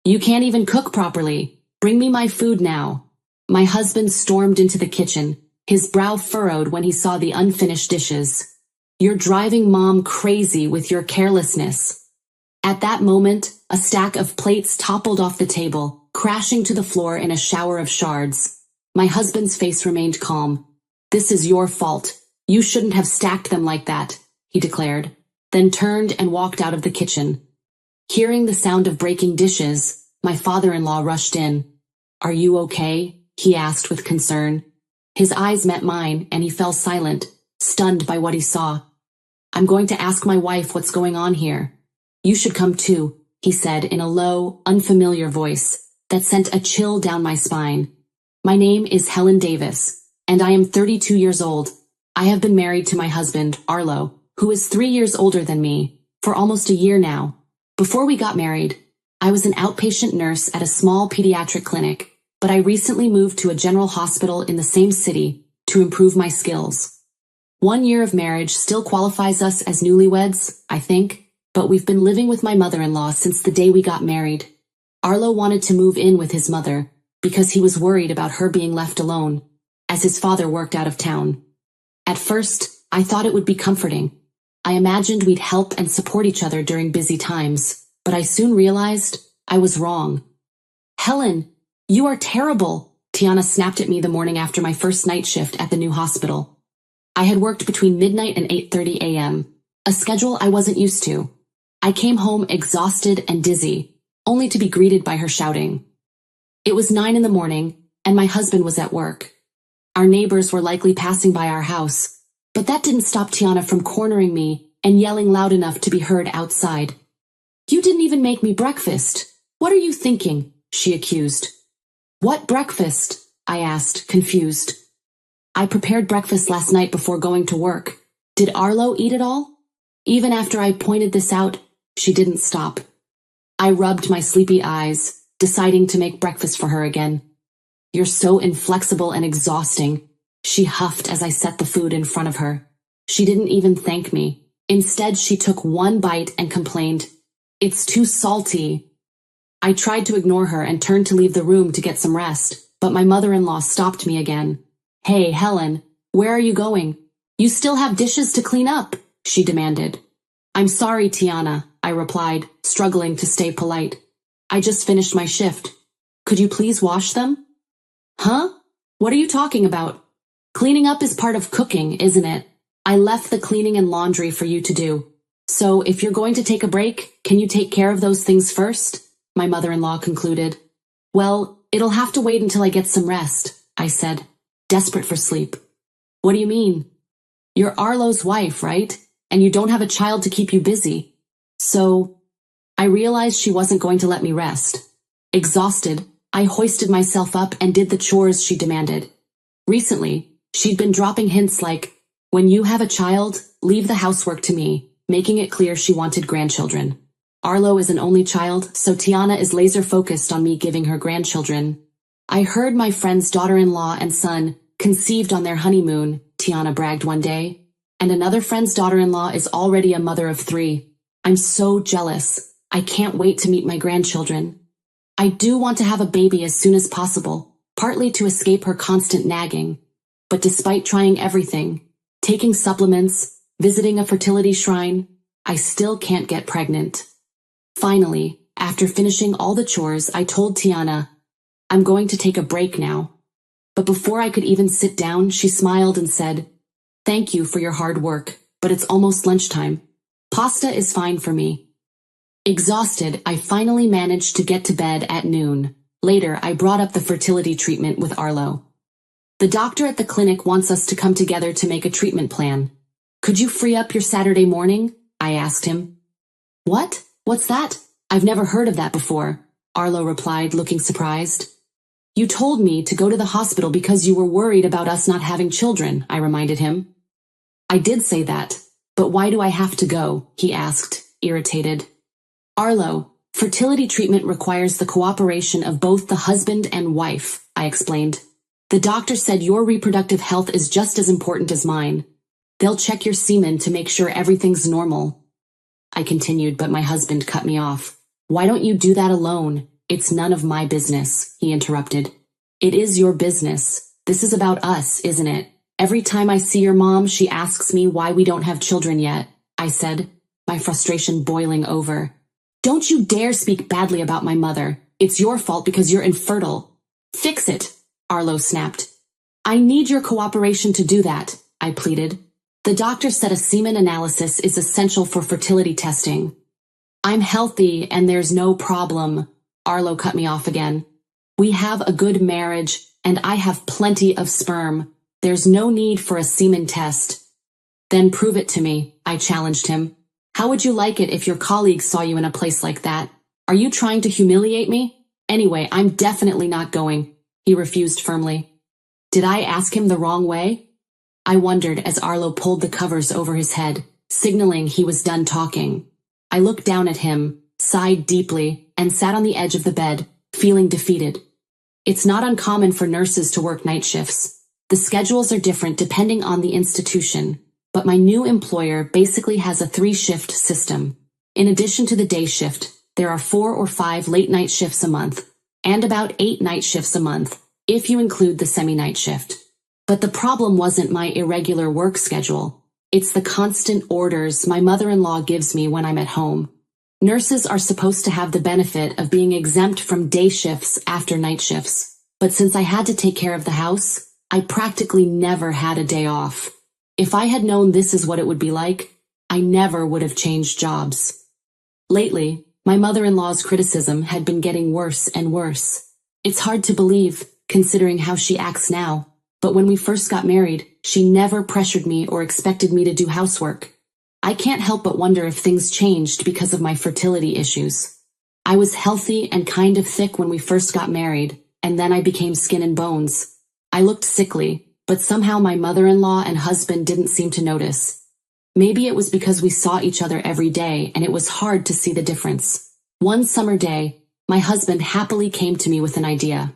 You can't even cook properly. Bring me my food now. My husband stormed into the kitchen, his brow furrowed when he saw the unfinished dishes. You're driving Mom crazy with your carelessness. At that moment, a stack of plates toppled off the table, crashing to the floor in a shower of shards. My husband's face remained calm. This is your fault. You shouldn't have stacked them like that, he declared, then turned and walked out of the kitchen. Hearing the sound of breaking dishes, my father-in-law rushed in. Are you okay? He asked with concern. His eyes met mine and he fell silent, stunned by what he saw. I'm going to ask my wife what's going on here. You should come too, he said in a low, unfamiliar voice that sent a chill down my spine. My name is Helen Davis, and I am 32 years old. I have been married to my husband, Arlo, who is 3 years older than me, for almost a year now. Before we got married, I was an outpatient nurse at a small pediatric clinic, but I recently moved to a general hospital in the same city to improve my skills. 1 year of marriage still qualifies us as newlyweds, I think, but we've been living with my mother-in-law since the day we got married. Arlo wanted to move in with his mother because he was worried about her being left alone, as his father worked out of town. At first, I thought it would be comforting. I imagined we'd help and support each other during busy times, but I soon realized I was wrong. Helen, you are terrible, Tiana snapped at me the morning after my first night shift at the new hospital. I had worked between midnight and 8:30 a.m., a schedule I wasn't used to. I came home exhausted and dizzy, only to be greeted by her shouting. It was 9 in the morning, and my husband was at work. Our neighbors were likely passing by our house, but that didn't stop Tiana from cornering me and yelling loud enough to be heard outside. You didn't even make me breakfast. What are you thinking? She accused. What breakfast? I asked, confused. I prepared breakfast last night before going to work. Did Arlo eat it all? Even after I pointed this out, she didn't stop. I rubbed my sleepy eyes, deciding to make breakfast for her again. You're so inflexible and exhausting, she huffed as I set the food in front of her. She didn't even thank me. Instead, she took one bite and complained, It's too salty. I tried to ignore her and turned to leave the room to get some rest, but my mother-in-law stopped me again. Hey, Helen, where are you going? You still have dishes to clean up, she demanded. I'm sorry, Tiana, I replied, struggling to stay polite. I just finished my shift. Could you please wash them? Huh? What are you talking about? Cleaning up is part of cooking, isn't it? I left the cleaning and laundry for you to do. So if you're going to take a break, can you take care of those things first? My mother-in-law concluded. Well, it'll have to wait until I get some rest, I said, desperate for sleep. What do you mean? You're Arlo's wife, right? And you don't have a child to keep you busy. So, I realized she wasn't going to let me rest. Exhausted, I hoisted myself up and did the chores she demanded. Recently, she'd been dropping hints like, when you have a child, leave the housework to me, making it clear she wanted grandchildren. Arlo is an only child, so Tiana is laser-focused on me giving her grandchildren. I heard my friend's daughter-in-law and son conceived on their honeymoon, Tiana bragged one day, and another friend's daughter-in-law is already a mother of 3. I'm so jealous. I can't wait to meet my grandchildren. I do want to have a baby as soon as possible, partly to escape her constant nagging. But despite trying everything, taking supplements, visiting a fertility shrine, I still can't get pregnant. Finally, after finishing all the chores, I told Tiana, I'm going to take a break now. But before I could even sit down, she smiled and said, Thank you for your hard work, but it's almost lunchtime. Pasta is fine for me. Exhausted, I finally managed to get to bed at noon. Later, I brought up the fertility treatment with Arlo. The doctor at the clinic wants us to come together to make a treatment plan. Could you free up your Saturday morning? I asked him. What? What's that? I've never heard of that before, Arlo replied, looking surprised. You told me to go to the hospital because you were worried about us not having children, I reminded him. I did say that, but why do I have to go? He asked, irritated. Arlo, fertility treatment requires the cooperation of both the husband and wife, I explained. The doctor said your reproductive health is just as important as mine. They'll check your semen to make sure everything's normal. I continued, but my husband cut me off. Why don't you do that alone? It's none of my business, he interrupted. It is your business. This is about us, isn't it? Every time I see your mom, she asks me why we don't have children yet, I said, my frustration boiling over. Don't you dare speak badly about my mother. It's your fault because you're infertile. Fix it, Arlo snapped. I need your cooperation to do that, I pleaded. The doctor said a semen analysis is essential for fertility testing. I'm healthy and there's no problem, Arlo cut me off again. We have a good marriage and I have plenty of sperm. There's no need for a semen test. Then prove it to me, I challenged him. How would you like it if your colleagues saw you in a place like that? Are you trying to humiliate me? Anyway, I'm definitely not going, he refused firmly. Did I ask him the wrong way? I wondered as Arlo pulled the covers over his head, signaling he was done talking. I looked down at him, sighed deeply, and sat on the edge of the bed, feeling defeated. It's not uncommon for nurses to work night shifts. The schedules are different depending on the institution, but my new employer basically has a 3-shift system. In addition to the day shift, there are 4 or 5 late night shifts a month, and about 8 night shifts a month, if you include the semi-night shift. But the problem wasn't my irregular work schedule. It's the constant orders my mother-in-law gives me when I'm at home. Nurses are supposed to have the benefit of being exempt from day shifts after night shifts, but since I had to take care of the house, I practically never had a day off. If I had known this is what it would be like, I never would have changed jobs. Lately, my mother-in-law's criticism had been getting worse and worse. It's hard to believe, considering how she acts now, but when we first got married, she never pressured me or expected me to do housework. I can't help but wonder if things changed because of my fertility issues. I was healthy and kind of thick when we first got married, and then I became skin and bones. I looked sickly, but somehow my mother-in-law and husband didn't seem to notice. Maybe it was because we saw each other every day and it was hard to see the difference. One summer day, my husband happily came to me with an idea.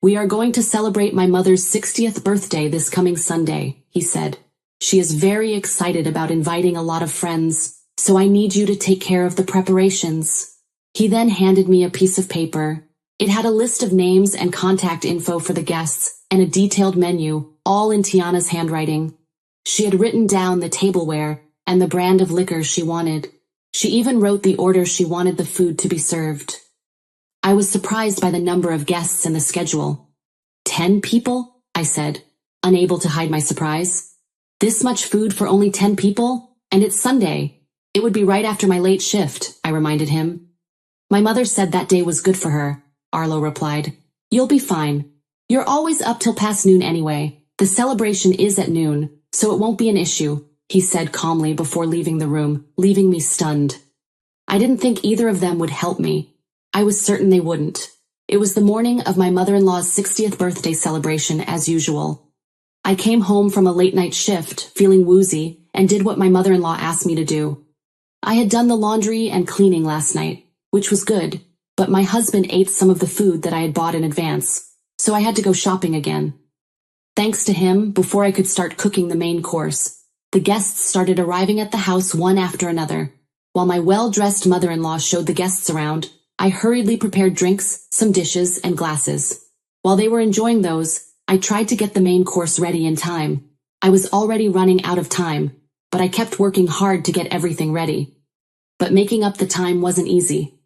We are going to celebrate my mother's 60th birthday this coming Sunday, he said. She is very excited about inviting a lot of friends, so I need you to take care of the preparations. He then handed me a piece of paper. It had a list of names and contact info for the guests and a detailed menu, all in Tiana's handwriting. She had written down the tableware and the brand of liquor she wanted. She even wrote the order she wanted the food to be served. I was surprised by the number of guests in the schedule. 10 people? I said, unable to hide my surprise. This much food for only 10 people? And it's Sunday. It would be right after my late shift, I reminded him. My mother said that day was good for her, Arlo replied. You'll be fine. You're always up till past noon anyway. The celebration is at noon, so it won't be an issue, he said calmly before leaving the room, leaving me stunned. I didn't think either of them would help me. I was certain they wouldn't. It was the morning of my mother-in-law's 60th birthday celebration as usual. I came home from a late-night shift, feeling woozy, and did what my mother-in-law asked me to do. I had done the laundry and cleaning last night, which was good, but my husband ate some of the food that I had bought in advance, so I had to go shopping again. Thanks to him, before I could start cooking the main course, the guests started arriving at the house one after another. While my well-dressed mother-in-law showed the guests around, I hurriedly prepared drinks, some dishes, and glasses. While they were enjoying those, I tried to get the main course ready in time. I was already running out of time, but I kept working hard to get everything ready. But making up the time wasn't easy.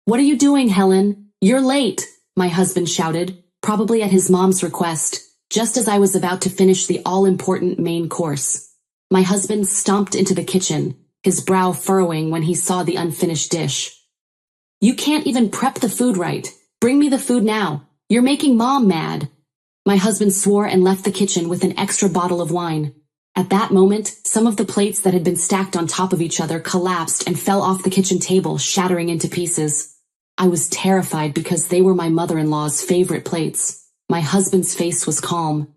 What are you doing, Helen? You're late, my husband shouted, probably at his mom's request, just as I was about to finish the all-important main course. My husband stomped into the kitchen, his brow furrowing when he saw the unfinished dish. You can't even prep the food right. Bring me the food now. You're making Mom mad. My husband swore and left the kitchen with an extra bottle of wine. At that moment, some of the plates that had been stacked on top of each other collapsed and fell off the kitchen table, shattering into pieces. I was terrified because they were my mother-in-law's favorite plates. My husband's face was calm.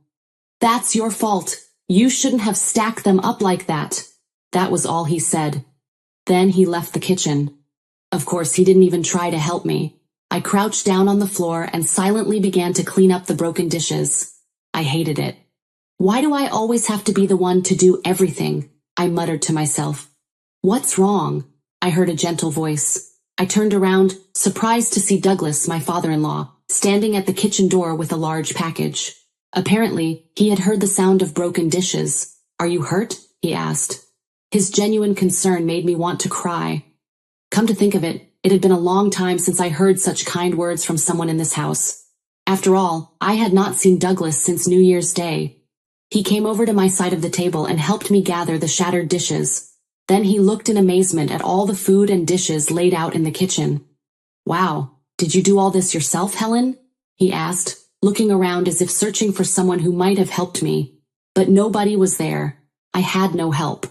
That's your fault. You shouldn't have stacked them up like that. That was all he said. Then he left the kitchen. Of course, he didn't even try to help me. I crouched down on the floor and silently began to clean up the broken dishes. I hated it. Why do I always have to be the one to do everything? I muttered to myself. What's wrong? I heard a gentle voice. I turned around, surprised to see Douglas, my father-in-law, standing at the kitchen door with a large package. Apparently, he had heard the sound of broken dishes. "Are you hurt?" he asked. His genuine concern made me want to cry. Come to think of it, it had been a long time since I heard such kind words from someone in this house. After all, I had not seen Douglas since New Year's Day. He came over to my side of the table and helped me gather the shattered dishes. Then he looked in amazement at all the food and dishes laid out in the kitchen. "Wow, did you do all this yourself, Helen?" he asked, looking around as if searching for someone who might have helped me. But nobody was there. I had no help.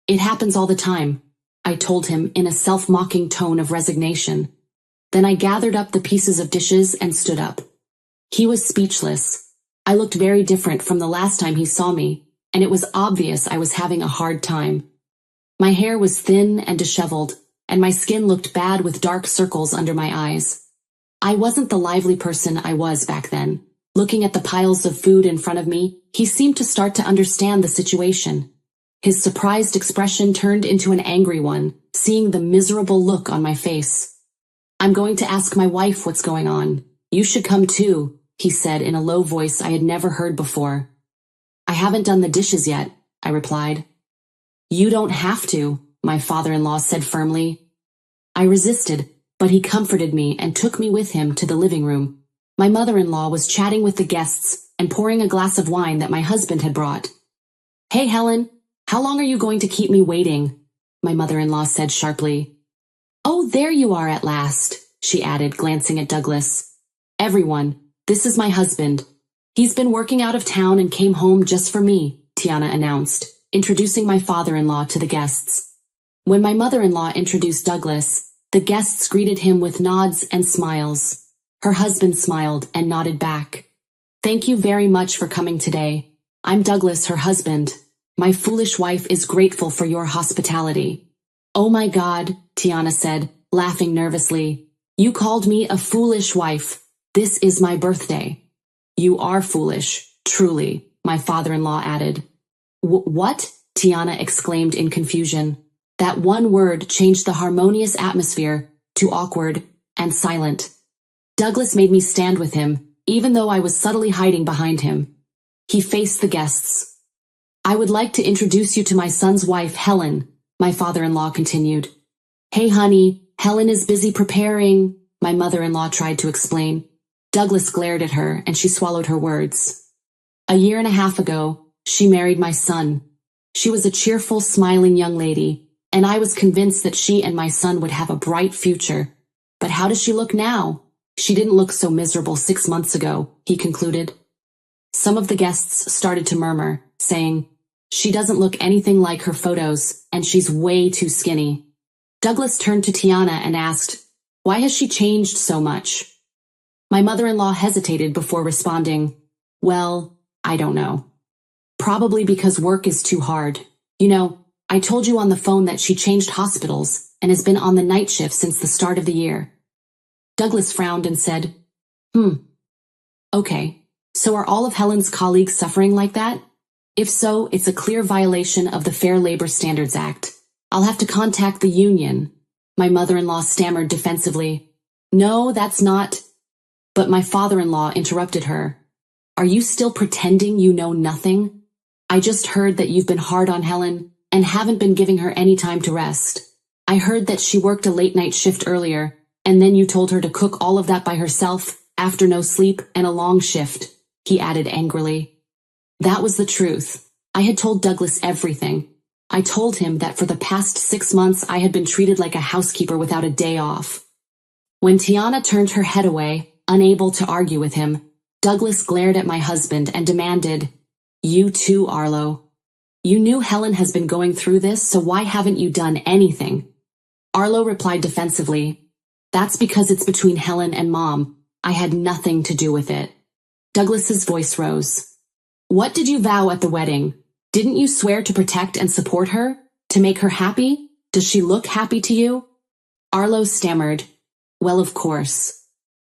"It happens all the time," I told him in a self-mocking tone of resignation. Then I gathered up the pieces of dishes and stood up. He was speechless. I looked very different from the last time he saw me, and it was obvious I was having a hard time. My hair was thin and disheveled, and my skin looked bad with dark circles under my eyes. I wasn't the lively person I was back then. Looking at the piles of food in front of me, he seemed to start to understand the situation. His surprised expression turned into an angry one, seeing the miserable look on my face. "I'm going to ask my wife what's going on. You should come too," he said in a low voice I had never heard before. "I haven't done the dishes yet," I replied. "You don't have to," my father-in-law said firmly. I resisted, but he comforted me and took me with him to the living room. My mother-in-law was chatting with the guests and pouring a glass of wine that my husband had brought. "Hey, Helen, how long are you going to keep me waiting?" my mother-in-law said sharply. "Oh, there you are at last," she added, glancing at Douglas. "Everyone, this is my husband. He's been working out of town and came home just for me," Tiana announced, introducing my father-in-law to the guests. When my mother-in-law introduced Douglas, the guests greeted him with nods and smiles. Her husband smiled and nodded back. "Thank you very much for coming today. I'm Douglas, her husband. My foolish wife is grateful for your hospitality." "Oh my God," Tiana said, laughing nervously. "You called me a foolish wife. This is my birthday." "You are foolish, truly," my father-in-law added. What?" Tiana exclaimed in confusion. That one word changed the harmonious atmosphere to awkward and silent. Douglas made me stand with him, even though I was subtly hiding behind him. He faced the guests. "I would like to introduce you to my son's wife, Helen," my father-in-law continued. "Hey, honey, Helen is busy preparing," my mother-in-law tried to explain. Douglas glared at her, and she swallowed her words. "A year and a half ago, she married my son. She was a cheerful, smiling young lady, and I was convinced that she and my son would have a bright future. But how does she look now? She didn't look so miserable 6 months ago," he concluded. Some of the guests started to murmur, saying, "She doesn't look anything like her photos, and she's way too skinny." Douglas turned to Tiana and asked, "Why has she changed so much?" My mother-in-law hesitated before responding, "Well, I don't know. Probably because work is too hard. You know, I told you on the phone that she changed hospitals and has been on the night shift since the start of the year." Douglas frowned and said, "Okay, so are all of Helen's colleagues suffering like that? If so, it's a clear violation of the Fair Labor Standards Act. I'll have to contact the union." My mother-in-law stammered defensively. "No, that's not—" But my father-in-law interrupted her. "Are you still pretending you know nothing? I just heard that you've been hard on Helen and haven't been giving her any time to rest. I heard that she worked a late-night shift earlier, and then you told her to cook all of that by herself after no sleep and a long shift," he added angrily. That was the truth. I had told Douglas everything. I told him that for the past 6 months I had been treated like a housekeeper without a day off. When Tiana turned her head away, unable to argue with him, Douglas glared at my husband and demanded, "You too, Arlo. You knew Helen has been going through this, so why haven't you done anything?" Arlo replied defensively, "That's because it's between Helen and Mom. I had nothing to do with it." Douglas's voice rose. "What did you vow at the wedding? Didn't you swear to protect and support her? To make her happy? Does she look happy to you?" Arlo stammered, "Well, of course.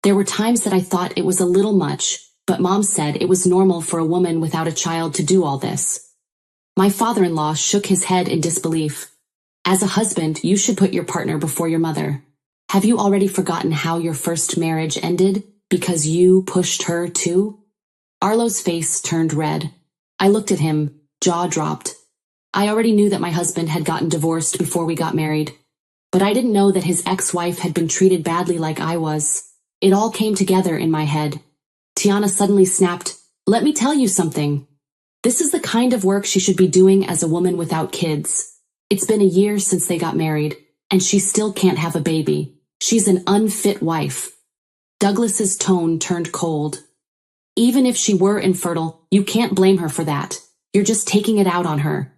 There were times that I thought it was a little much, but Mom said it was normal for a woman without a child to do all this." My father-in-law shook his head in disbelief. "As a husband, you should put your partner before your mother. Have you already forgotten how your first marriage ended because you pushed her too? Arlo's face turned red. I looked at him, jaw dropped. I already knew that my husband had gotten divorced before we got married, but I didn't know that his ex-wife had been treated badly like I was. It all came together in my head. Tiana suddenly snapped, "Let me tell you something. This is the kind of work she should be doing as a woman without kids. It's been a year since they got married, and she still can't have a baby. She's an unfit wife." Douglas's tone turned cold. "Even if she were infertile, you can't blame her for that. You're just taking it out on her."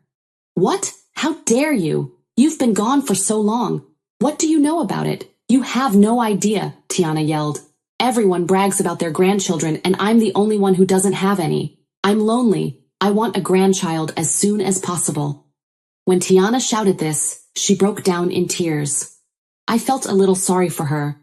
"What? How dare you? You've been gone for so long. What do you know about it? You have no idea," Tiana yelled. "Everyone brags about their grandchildren, and I'm the only one who doesn't have any. I'm lonely. I want a grandchild as soon as possible." When Tiana shouted this, she broke down in tears. I felt a little sorry for her,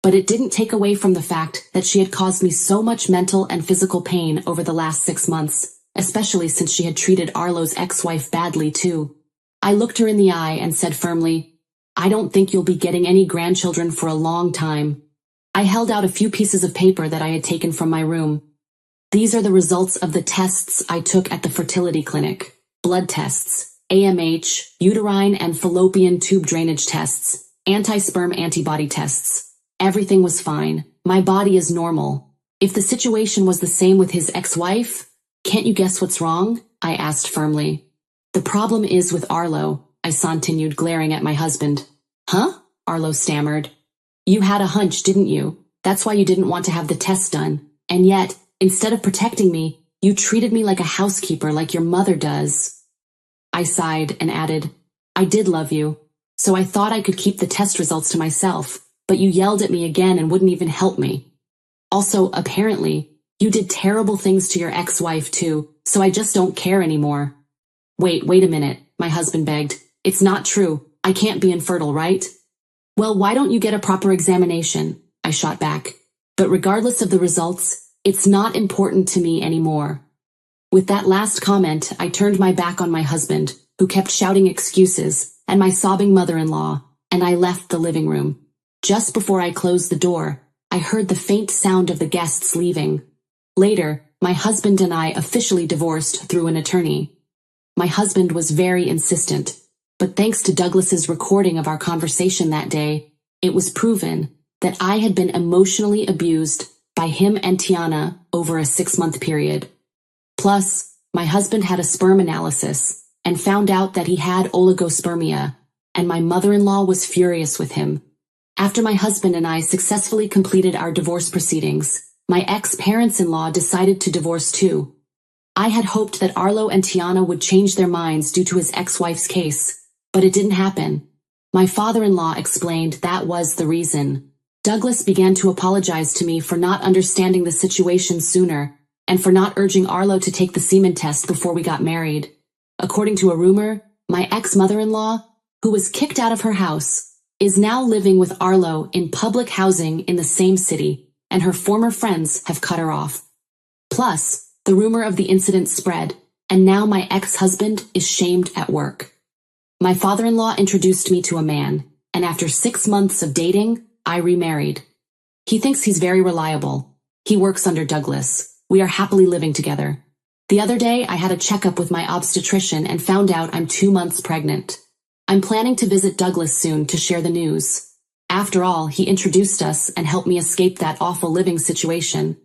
but it didn't take away from the fact that she had caused me so much mental and physical pain over the last 6 months, especially since she had treated Arlo's ex-wife badly too. I looked her in the eye and said firmly, "I don't think you'll be getting any grandchildren for a long time." I held out a few pieces of paper that I had taken from my room. "These are the results of the tests I took at the fertility clinic. Blood tests, AMH, uterine and fallopian tube drainage tests, anti-sperm antibody tests. Everything was fine. My body is normal. If the situation was the same with his ex-wife, can't you guess what's wrong?" I asked firmly. "The problem is with Arlo," I continued, glaring at my husband. "Huh?" Arlo stammered. "You had a hunch, didn't you? That's why you didn't want to have the test done. And yet, instead of protecting me, you treated me like a housekeeper, like your mother does." I sighed and added, "I did love you, so I thought I could keep the test results to myself, but you yelled at me again and wouldn't even help me. Also, apparently, you did terrible things to your ex-wife too, so I just don't care anymore." Wait a minute," my husband begged. "It's not true. I can't be infertile, right?" "Well, why don't you get a proper examination?" I shot back. "But regardless of the results, it's not important to me anymore." With that last comment, I turned my back on my husband, who kept shouting excuses, and my sobbing mother-in-law, and I left the living room. Just before I closed the door, I heard the faint sound of the guests leaving. Later, my husband and I officially divorced through an attorney. My husband was very insistent, but thanks to Douglas's recording of our conversation that day, it was proven that I had been emotionally abused by him and Tiana over a 6-month period. Plus, my husband had a sperm analysis and found out that he had oligospermia, and my mother-in-law was furious with him. After my husband and I successfully completed our divorce proceedings, my ex-parents-in-law decided to divorce too. I had hoped that Arlo and Tiana would change their minds due to his ex-wife's case, but it didn't happen. My father-in-law explained that was the reason. Douglas began to apologize to me for not understanding the situation sooner, and for not urging Arlo to take the semen test before we got married. According to a rumor, my ex-mother-in-law, who was kicked out of her house, is now living with Arlo in public housing in the same city, and her former friends have cut her off. Plus, the rumor of the incident spread, and now my ex-husband is shamed at work. My father-in-law introduced me to a man, and after 6 months of dating, I remarried. He thinks he's very reliable. He works under Douglas. We are happily living together. The other day, I had a checkup with my obstetrician and found out I'm 2 months pregnant. I'm planning to visit Douglas soon to share the news. After all, he introduced us and helped me escape that awful living situation.